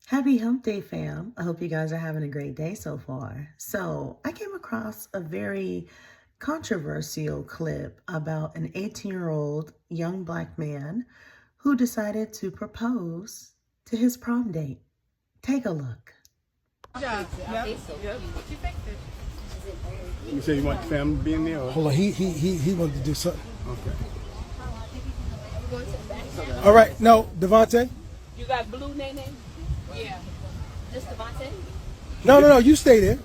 Happy Hump Day, fam. I hope you guys are having a great day so far. So, I came across a very controversial clip about an 18-year-old young black man who decided to propose to his prom date. Take a look. Yeah. Yep. You say you want the family to be in there? Or? Hold on, he wanted to do something. Okay. All right, no, Devontae. You got blue, Nene? Yeah. Just Devontae? No, you stay there.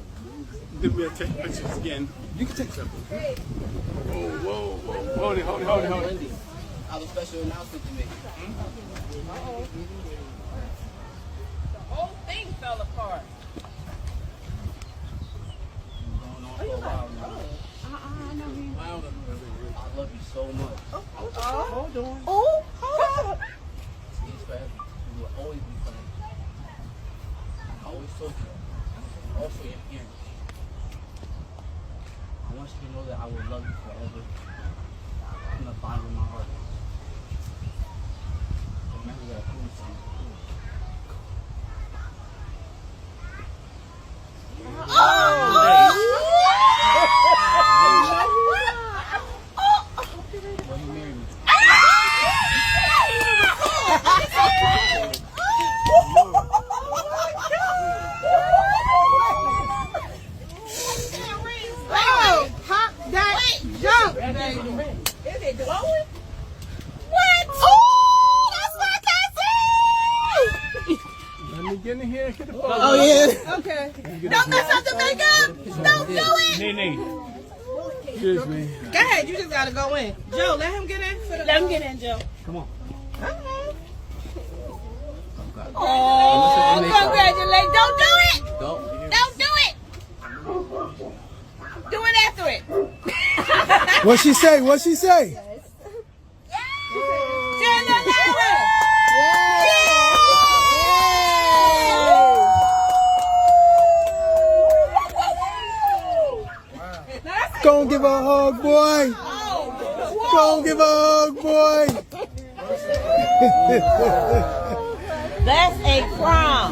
Then we'll take pictures again. You can take something. Whoa. Hold it. I have a special announcement to make. The whole thing fell apart. I love you so much. Hold on. Oh, hold on. It's forever. We will always be friends. I always told you. Also, your parents. I want you to know that I will love you forever. I'm gonna bind with my heart. Remember that I promised you. Will you marry me? Hop that jump. Is it glowing? What? Oh, that's my cousin! Let me get in here and get the photo. Oh yeah. Okay. Don't mess up the makeup! Don't do it! Nene. Excuse me. Go ahead. You just gotta go in. Joe, let him get in. Let him get in, Joe. Come on. Oh, congratulations. Don't do it! Go. Don't do it! Do it after it. What she say? Jen, look at Go and give her a hug, boy. Go and give her a hug, boy. That's a prom.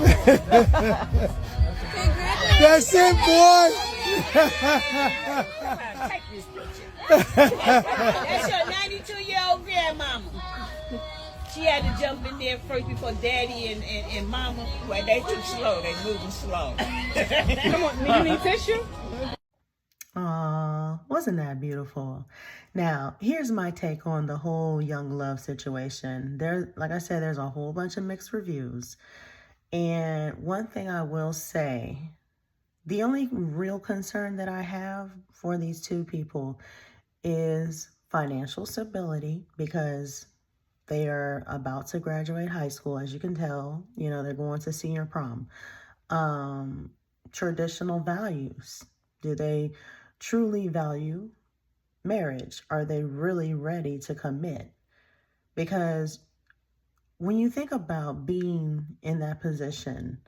That's it, boy. Take this picture. That's your 92-year-old grandmama. She had to jump in there first before daddy and mama. Well, they too slow. They moving slow. Come on. You need tissue? Aw, wasn't that beautiful? Now, here's my take on the whole young love situation. Like I said, there's a whole bunch of mixed reviews. And one thing I will say, the only real concern that I have for these two people is financial stability, because they are about to graduate high school. As you can tell, they're going to senior prom. Traditional values. Do they truly value marriage? Are they really ready to commit? Because when you think about being in that position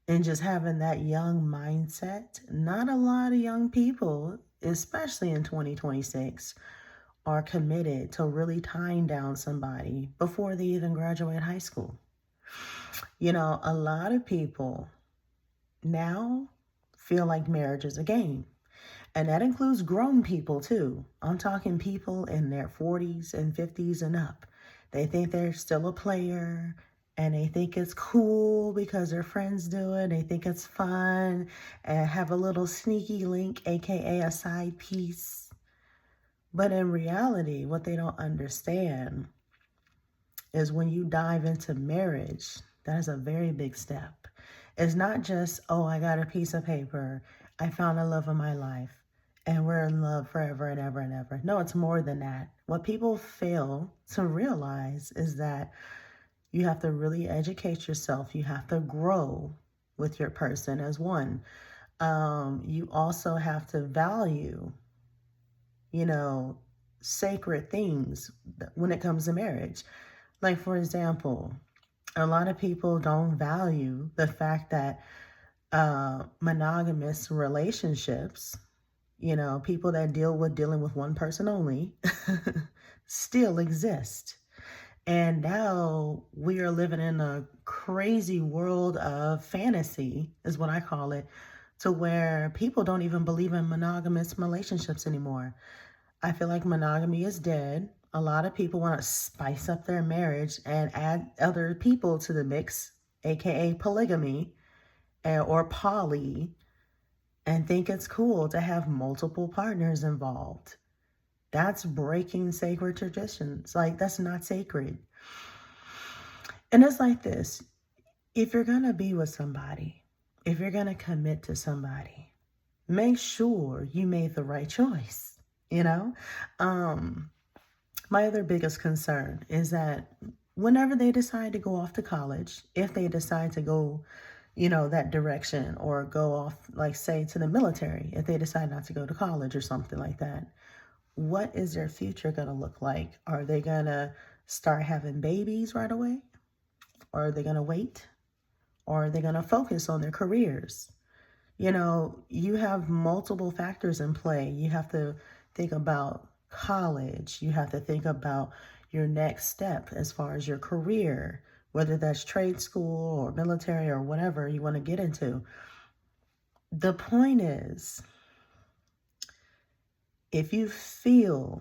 and just having that young mindset, not a lot of young people, especially in 2026, are committed to really tying down somebody before they even graduate high school. A lot of people now feel like marriage is a game. And that includes grown people too. I'm talking people in their 40s and 50s and up. They think they're still a player, and they think it's cool because their friends do it. They think it's fun and have a little sneaky link, aka a side piece. But in reality, what they don't understand is when you dive into marriage, that is a very big step. It's not just, oh, I got a piece of paper, I found the love of my life, and we're in love forever and ever and ever. No, it's more than that. What people fail to realize is that you have to really educate yourself. You have to grow with your person as one. You also have to value, sacred things when it comes to marriage. Like, for example, a lot of people don't value the fact that monogamous relationships, people that dealing with one person only, still exist. And now we are living in a crazy world of fantasy, is what I call it, to where people don't even believe in monogamous relationships anymore. I feel like monogamy is dead. A lot of people want to spice up their marriage and add other people to the mix, aka polygamy or poly, and think it's cool to have multiple partners involved. That's breaking sacred traditions. Like, that's not sacred. And it's like this. If you're going to be with somebody, if you're going to commit to somebody, make sure you made the right choice. You know, my other biggest concern is that whenever they decide to go off to college, if they decide to go, that direction, or go off, like, say, to the military, if they decide not to go to college or something like that, what is their future going to look like? Are they going to start having babies right away? Or are they going to wait? Or are they going to focus on their careers? You have multiple factors in play. You have to think about college. You have to think about your next step as far as your career, whether that's trade school or military or whatever you want to get into. The point is, if you feel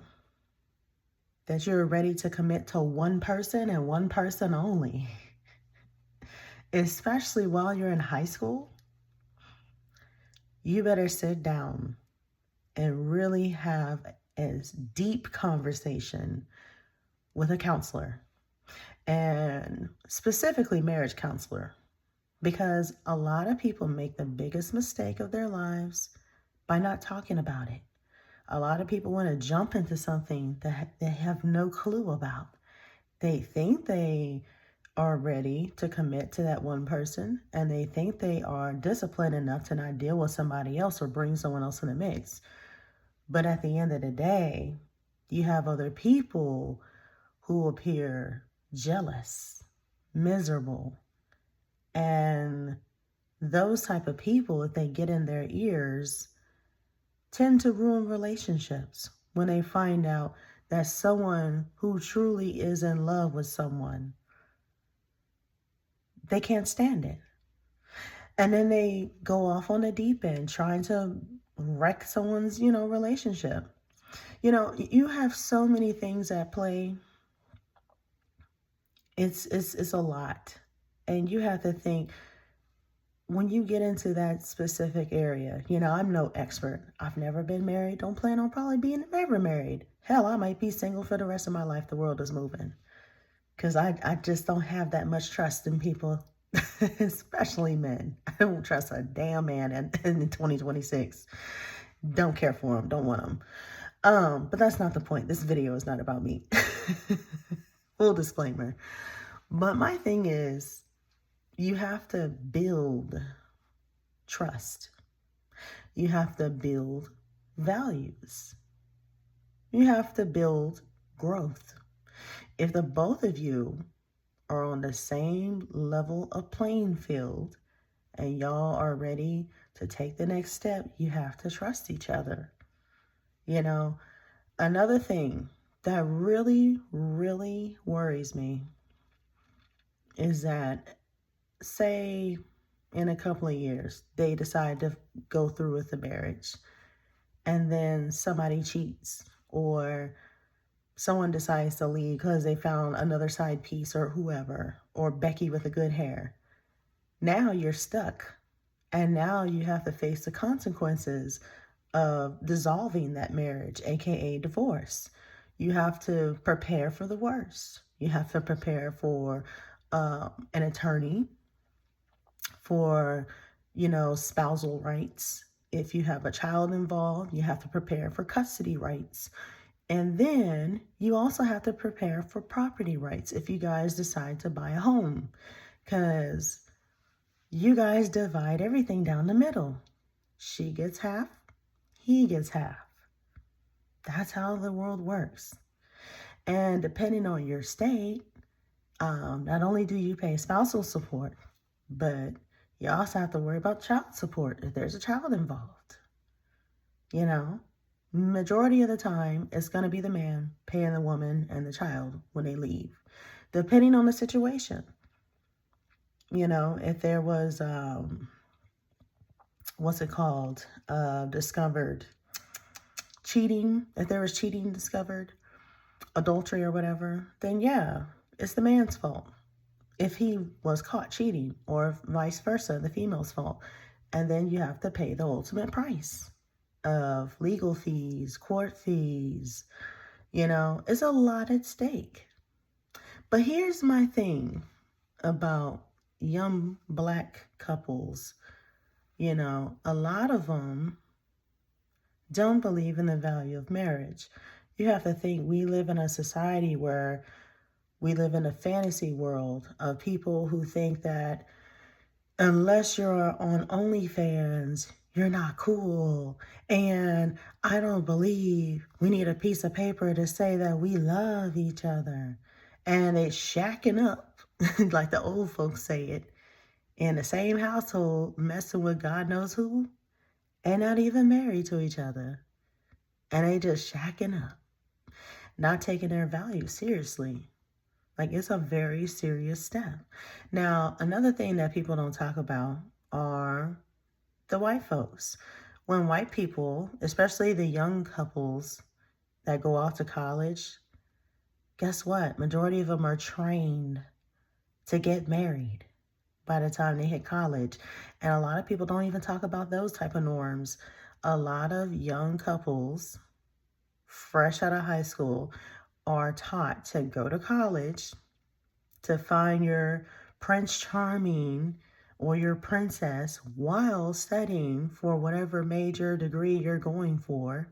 that you're ready to commit to one person and one person only, especially while you're in high school, you better sit down and really have a deep conversation with a counselor, and specifically marriage counselor, because a lot of people make the biggest mistake of their lives by not talking about it. A lot of people want to jump into something that they have no clue about. They think they are ready to commit to that one person, and they think they are disciplined enough to not deal with somebody else or bring someone else in the mix. But at the end of the day, you have other people who appear jealous, miserable, and those type of people, if they get in their ears, tend to ruin relationships when they find out that someone who truly is in love with someone, they can't stand it. And then they go off on the deep end trying to wreck someone's, relationship. You have so many things at play. It's a lot. And you have to think, when you get into that specific area, I'm no expert. I've never been married. Don't plan on probably being ever married. Hell, I might be single for the rest of my life. The world is moving. Because I just don't have that much trust in people, especially men. I don't trust a damn man in 2026. Don't care for them. Don't want them. But that's not the point. This video is not about me. Full disclaimer. But my thing is, you have to build trust. You have to build values. You have to build growth. If the both of you are on the same level of playing field and y'all are ready to take the next step, you have to trust each other. Another thing that really, really worries me is that, say, in a couple of years, they decide to go through with the marriage, and then somebody cheats, or someone decides to leave because they found another side piece, or whoever, or Becky with the good hair. Now you're stuck, and now you have to face the consequences of dissolving that marriage, aka divorce. You have to prepare for the worst. You have to prepare for an attorney, for, spousal rights. If you have a child involved, you have to prepare for custody rights. And then you also have to prepare for property rights if you guys decide to buy a home, because you guys divide everything down the middle. She gets half, he gets half. That's how the world works. And depending on your state, not only do you pay spousal support, but you also have to worry about child support if there's a child involved. Majority of the time, it's going to be the man paying the woman and the child when they leave. depending on the situation. You know, if there was, what's it called? Discovered cheating, if there was cheating discovered, adultery or whatever, then yeah, it's the man's fault. If he was caught cheating, or vice versa, the female's fault. And then you have to pay the ultimate price of legal fees, court fees. You know, it's a lot at stake. But here's my thing about young Black couples. You know, a lot of them don't believe in the value of marriage. You have to think, we live in a society where we live in a fantasy world of people who think that unless you're on OnlyFans, you're not cool. And I don't believe we need a piece of paper to say that we love each other. And it's shacking up, like the old folks say it, in the same household, messing with God knows who, and not even married to each other. And they just shacking up, not taking their values seriously. Like, it's a very serious step. Now, another thing that people don't talk about are the white folks. When white people, especially the young couples that go off to college, guess what? Majority of them are trained to get married by the time they hit college. And a lot of people don't even talk about those type of norms. A lot of young couples, fresh out of high school, are taught to go to college, to find your Prince Charming or your princess while studying for whatever major degree you're going for,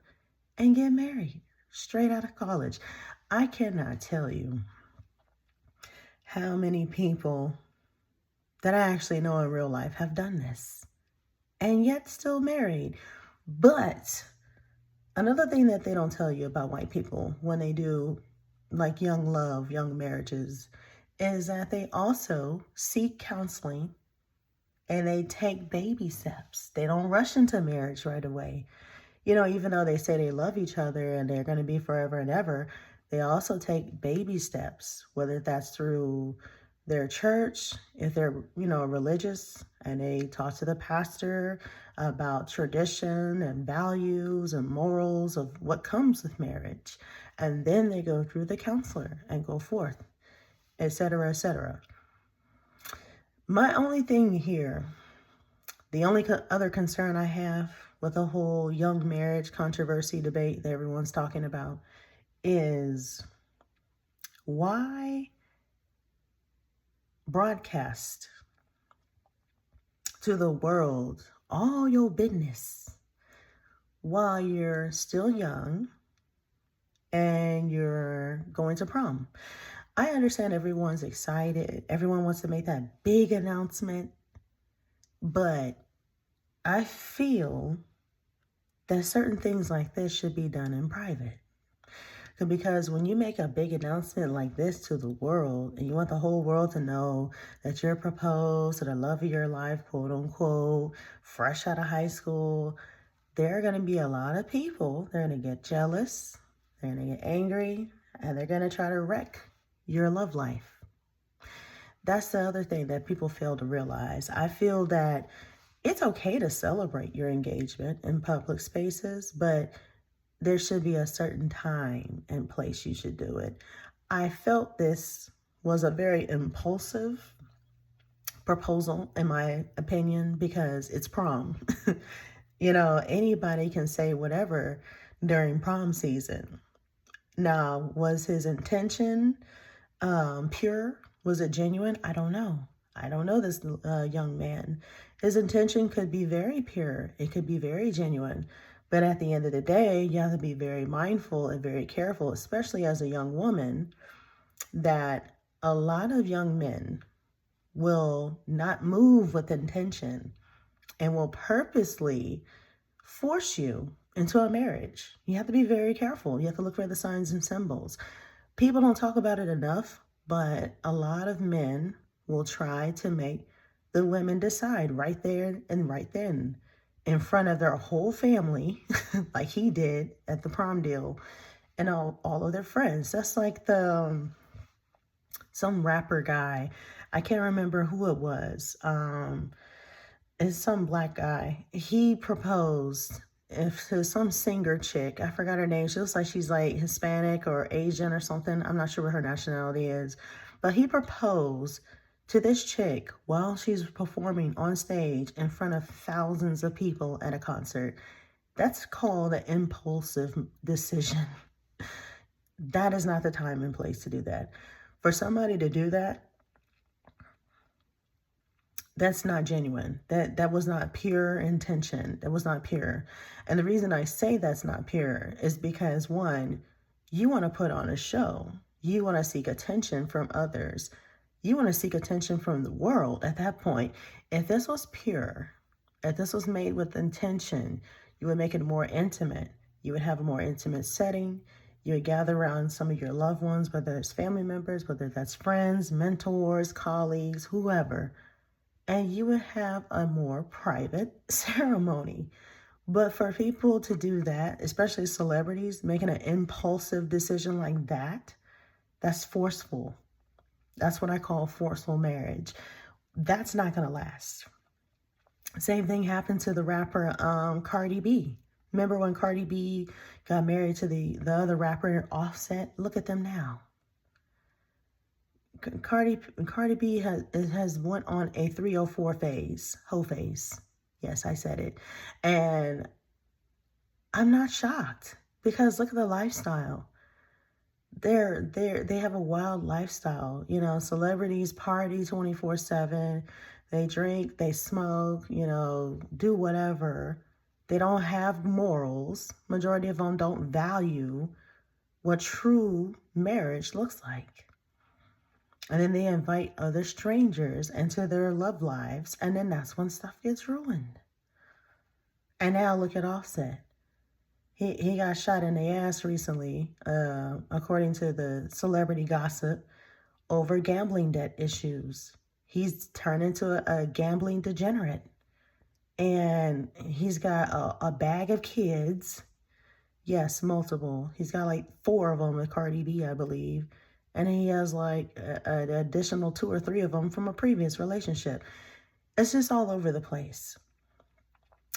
and get married straight out of college. I cannot tell you how many people that I actually know in real life have done this and yet still married. But another thing that they don't tell you about white people when they do like young love, young marriages, is that they also seek counseling and they take baby steps. They don't rush into marriage right away. You know, even though they say they love each other and they're going to be forever and ever, they also take baby steps, whether that's through their church, if they're, you know, religious, and they talk to the pastor about tradition and values and morals of what comes with marriage. And then they go through the counselor and go forth, etc., etc. My only thing here, the only other concern I have with the whole young marriage controversy debate that everyone's talking about is why broadcast to the world all your business while you're still young and you're going to prom. I understand everyone's excited. Everyone wants to make that big announcement. But I feel that certain things like this should be done in private. Because when you make a big announcement like this to the world, and you want the whole world to know that you're proposed to the love of your life, quote unquote, fresh out of high school, there are going to be a lot of people. They're going to get jealous, they're going to get angry, and they're going to try to wreck your love life. That's the other thing that people fail to realize. I feel that it's okay to celebrate your engagement in public spaces, but there should be a certain time and place you should do it. I felt this was a very impulsive proposal, in my opinion, because it's prom. You know, anybody can say whatever during prom season. Now, was his intention pure? Was it genuine? I don't know. I don't know this young man. His intention could be very pure. It could be very genuine. But at the end of the day, you have to be very mindful and very careful, especially as a young woman, that a lot of young men will not move with intention and will purposely force you into a marriage. You have to be very careful. You have to look for the signs and symbols. People don't talk about it enough, but a lot of men will try to make the women decide right there and right then, in front of their whole family, like he did at the prom deal, and all of their friends. That's like the some rapper guy. I can't remember who it was. It's some black guy. He proposed if to some singer chick. I forgot her name. She looks like she's like Hispanic or Asian or something. I'm not sure what her nationality is. But he proposed to this chick while she's performing on stage in front of thousands of people at a concert. That's called an impulsive decision. That is not the time and place to do that. For somebody to do that, that's not genuine. That was not pure intention. That was not pure. And the reason I say that's not pure is because, one, you want to put on a show. You want to seek attention from others. You want to seek attention from the world at that point. If this was pure, if this was made with intention, you would make it more intimate. You would have a more intimate setting. You would gather around some of your loved ones, whether it's family members, whether that's friends, mentors, colleagues, whoever. And you would have a more private ceremony. But for people to do that, especially celebrities, making an impulsive decision like that, that's forceful. That's what I call forceful marriage. That's not going to last. Same thing happened to the rapper Cardi B. Remember when Cardi B got married to the other rapper Offset? Look at them now. Cardi B has went on a 304 phase, whole phase. Yes, I said it. And I'm not shocked because look at the lifestyle. They have a wild lifestyle. You know, celebrities party 24/7. They drink, they smoke, you know, do whatever. They don't have morals. Majority of them don't value what true marriage looks like. And then they invite other strangers into their love lives. And then that's when stuff gets ruined. And now look at Offset. He got shot in the ass recently, according to the celebrity gossip, over gambling debt issues. He's turned into a gambling degenerate. And he's got a bag of kids. Yes, multiple. He's got like 4 of them with Cardi B, I believe. And he has like an additional 2 or 3 of them from a previous relationship. It's just all over the place.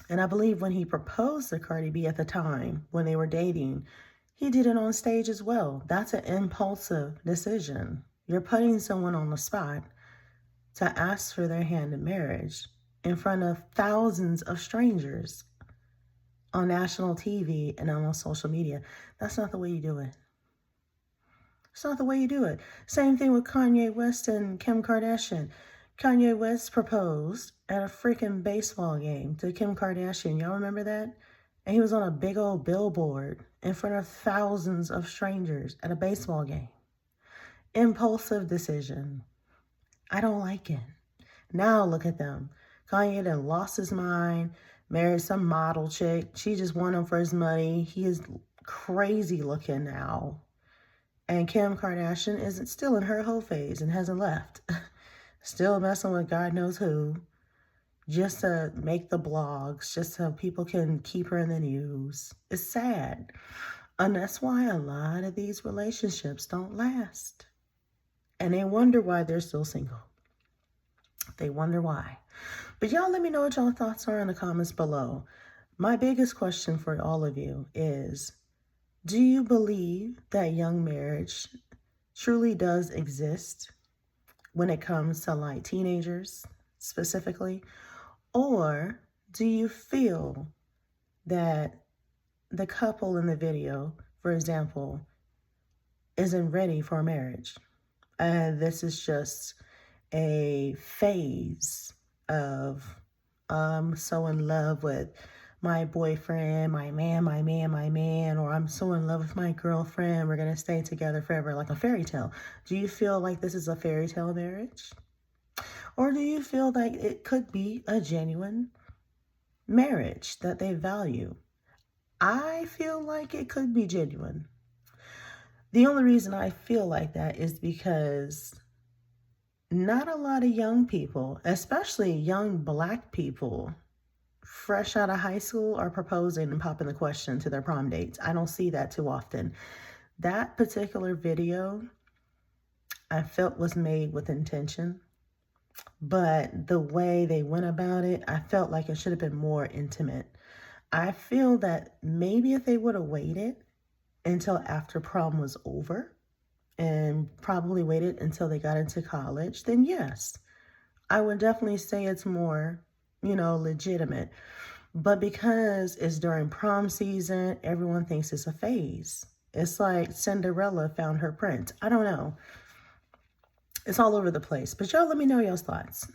And I believe when he proposed to Cardi B at the time, when they were dating, he did it on stage as well. That's an impulsive decision. You're putting someone on the spot to ask for their hand in marriage in front of thousands of strangers on national TV and on social media. That's not the way you do it. It's not the way you do it. Same thing with Kanye West and Kim Kardashian. Kanye West proposed at a freaking baseball game to Kim Kardashian. Y'all remember that? And he was on a big old billboard in front of thousands of strangers at a baseball game. Impulsive decision. I don't like it. Now look at them. Kanye done lost his mind, married some model chick. She just won him for his money. He is crazy looking now. And Kim Kardashian isn't still in her whole phase and hasn't left. Still messing with God knows who. Just to make the blogs, just so people can keep her in the news. It's sad. And that's why a lot of these relationships don't last. And they wonder why they're still single. They wonder why. But y'all let me know what y'all thoughts are in the comments below. My biggest question for all of you is, do you believe that young marriage truly does exist when it comes to like teenagers specifically? Or do you feel that the couple in the video, for example, isn't ready for marriage? And this is just a phase of I'm so in love with my boyfriend, my man, or I'm so in love with my girlfriend, we're going to stay together forever, like a fairy tale. Do you feel like this is a fairy tale marriage? Or do you feel like it could be a genuine marriage that they value? I feel like it could be genuine. The only reason I feel like that is because not a lot of young people, especially young Black people, fresh out of high school, are proposing and popping the question to their prom dates. I don't see that too often. That particular video I felt was made with intention. But the way they went about it, I felt like it should have been more intimate. I feel that maybe if they would have waited until after prom was over and probably waited until they got into college, then yes, I would definitely say it's more, legitimate. But because it's during prom season, everyone thinks it's a phase. It's like Cinderella found her prince. I don't know. It's all over the place. But y'all let me know y'all's thoughts.